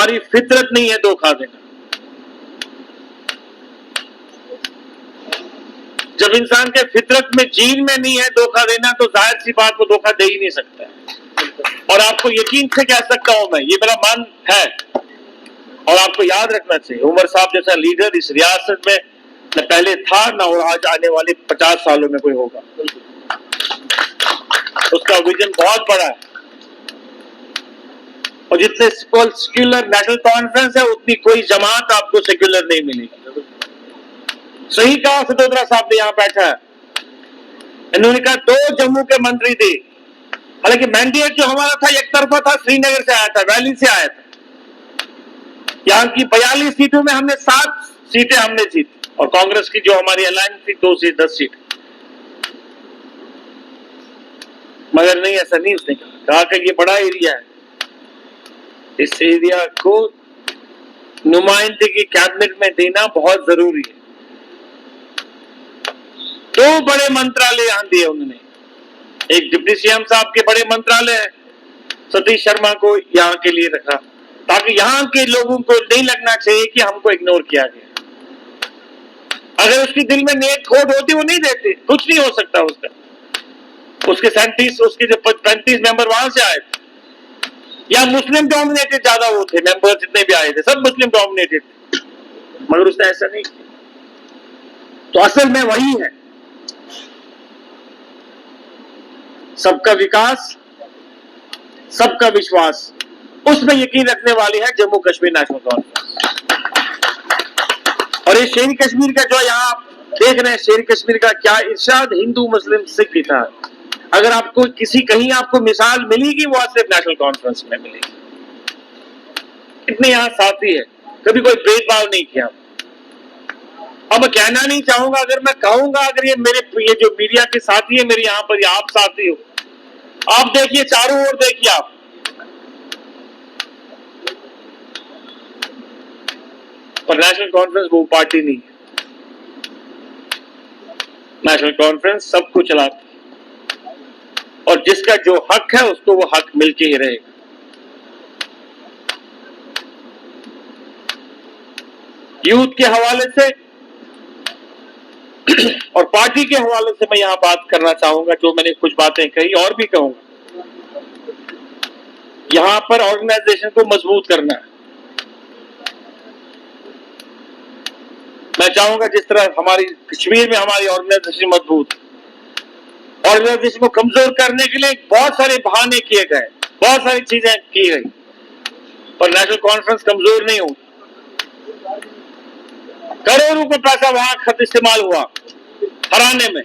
हमारी फितरत नहीं है धोखा देना। जब इंसान के फितरत में, जीन में नहीं है धोखा देना, तो जाहिर सी बात वो धोखा दे ही नहीं सकता है। और आपको यकीन से कह सकता हूं मैं, ये मेरा मन है, और आपको याद रखना चाहिए, उमर साहब जैसा लीडर इस रियासत में न पहले था ना और आज आने वाले 50 सालों में कोई होगा। उसका विजन बहुत बड़ा है, और जितने सेक्युलर नेशनल कॉन्फ्रेंस है उतनी कोई जमात आपको सेक्युलर नहीं मिलेगी। सही कहा सदोदरा साहब ने, यहां बैठा है, इन्होंने कहा 2 जम्मू के मंत्री थे, हालांकि मैंडेट जो हमारा था एक तरफा था, श्रीनगर से आया था, वैली से आया था। यहां की 42 सीटों में हमने 7 सीटें हमने जीती, और कांग्रेस की जो हमारी अलायंस थी 2 से 10 सीट। मगर नहीं, ऐसा नहीं, उसने कहा कि ये बड़ा एरिया है, इस एरिया को नुमाइंदगी कैबिनेट में देना बहुत जरूरी है। 2 बड़े मंत्रालय यहां दिए उन्होंने, एक डिप्टी सीएम साहब के बड़े मंत्रालय है, सतीश शर्मा को यहां के लिए रखा, ताकि यहां के लोगों को नहीं लगना चाहिए कि हमको इग्नोर किया गया। अगर उसके दिल में नेक खोट होती, वो नहीं देते, कुछ नहीं हो सकता उसका। उसके 37, उसके जो 35 मेंबर वहां से आए थे, या मुस्लिम डोमिनेटेड ज्यादा वो थे मेंबर, जितने भी आए थे सब मुस्लिम डोमिनेटेड थे, मगर उसने ऐसा नहीं किया। तो असल में वही है, सबका विकास, सबका विश्वास, उसमें यकीन रखने वाली है जम्मू कश्मीर नेशनल कॉन्फ्रेंस। और ये शेर कश्मीर का जो यहाँ आप देख रहे हैं, शेर कश्मीर का क्या इरशाद हिंदू मुस्लिम सिख था। अगर आपको किसी कहीं आपको मिसाल मिलेगी, वो सिर्फ नेशनल कॉन्फ्रेंस में मिलेगी। इतने यहाँ साथी है, कभी कोई भेदभाव नहीं किया। अब मैं कहना नहीं चाहूंगा, अगर मैं कहूंगा, अगर ये जो मीडिया के साथी है मेरे यहाँ पर, या आप साथी हो, आप देखिए चारों ओर देखिए आप, पर नेशनल कॉन्फ्रेंस वो पार्टी नहीं है। नेशनल कॉन्फ्रेंस सबको चलाती है, और जिसका जो हक है उसको वो हक मिलके ही रहेगा। यूथ के हवाले से और पार्टी के हवाले से मैं यहां बात करना चाहूंगा, जो मैंने कुछ बातें कही और भी कहूंगा। यहां पर ऑर्गेनाइजेशन को मजबूत करना है। मैं चाहूंगा जिस तरह हमारी कश्मीर में हमारी ऑर्गेनाइजेशन मजबूत, ऑर्गेनाइजेशन को कमजोर करने के लिए बहुत सारे बहाने किए गए, बहुत सारी चीजें की गई, पर नेशनल कॉन्फ्रेंस कमजोर नहीं हुई। करोड़ों का पैसा वहां खर्च इस्तेमाल हुआ हराने में।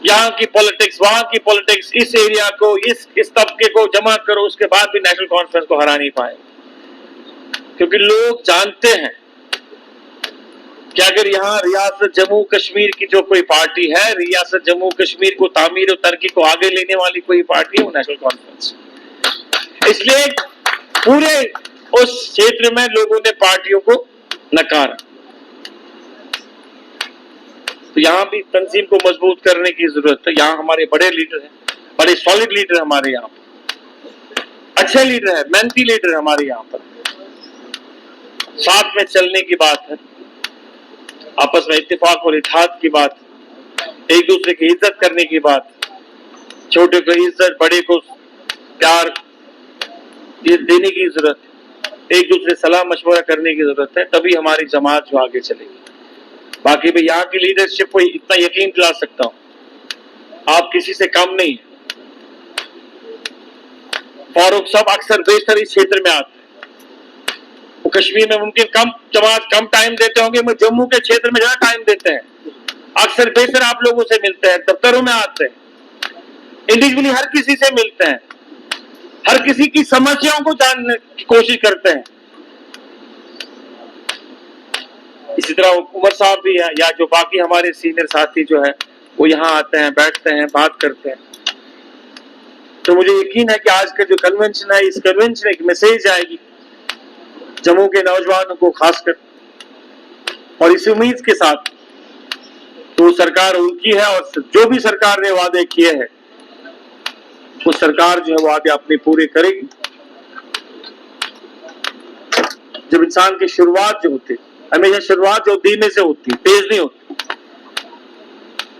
यहाँ की पॉलिटिक्स, वहां की पॉलिटिक्स, इस एरिया को, इस तबके को जमा करो, उसके बाद भी नेशनल कॉन्फ्रेंस को हरा नहीं पाए, क्योंकि लोग जानते हैं कि अगर यहाँ रियासत जम्मू कश्मीर की जो कोई पार्टी है, रियासत जम्मू कश्मीर को तामीर और तरक्की को आगे लेने वाली कोई पार्टी है, वो नेशनल कॉन्फ्रेंस। इसलिए पूरे उस क्षेत्र में लोगों ने पार्टियों को नकारा। तो यहाँ भी तंजीम को मजबूत करने की जरूरत है। यहाँ हमारे बड़े लीडर हैं, बड़े सॉलिड लीडर हमारे यहाँ पर, अच्छे लीडर है, मेहनती लीडर हमारे यहाँ पर। साथ में चलने की बात है, आपस में इत्तेफाक और इत्तेहाद की बात, एक दूसरे की इज्जत करने की बात, छोटे को इज्जत, बड़े को प्यार ये देने की जरूरत है, एक दूसरे सलाह मशवरा करने की जरूरत है, तभी हमारी जमात जो आगे चलेगी। बाकी भी यहाँ की लीडरशिप को इतना यकीन दिला सकता हूं, आप किसी से कम नहीं है। फारूक साहब अक्सर बेशतर इस क्षेत्र में आते हैं, वो कश्मीर में मुमकिन कम टाइम देते होंगे, मैं जम्मू के क्षेत्र में ज्यादा टाइम देते हैं। अक्सर बेशतर आप लोगों से मिलते हैं, दफ्तरों में आते हैं, इंडिविजुअली हर किसी से मिलते हैं, हर किसी की समस्याओं को जानने की कोशिश करते हैं। इसी तरह उमर साहब भी है, या जो बाकी हमारे सीनियर साथी जो है, वो यहाँ आते हैं, बैठते हैं, बात करते हैं। तो मुझे यकीन है कि आज का जो कन्वेंशन है, इस कन्वेंशन में एक मैसेज आएगी जम्मू के नौजवानों को खासकर, और इस उम्मीद के साथ तो सरकार उनकी है, और जो भी सरकार ने वादे किए हैं वो सरकार जो है वादे अपने पूरे करेगी। जब इंसान की शुरुआत जो होती है, हमेशा शुरुआत जो धीमे से होती है, तेज नहीं होती।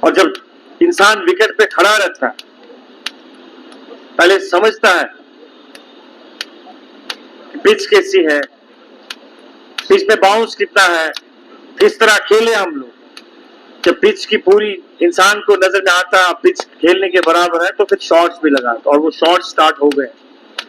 और जब इंसान विकेट पे खड़ा रहता है, पहले समझता है पिच कैसी है, पिच पे बाउंस कितना है, किस तरह खेले हम लोग। जब पिच की पूरी इंसान को नजर में आता है पिच खेलने के बराबर है, तो फिर शॉट्स भी लगाता, और वो शॉट्स स्टार्ट हो गए।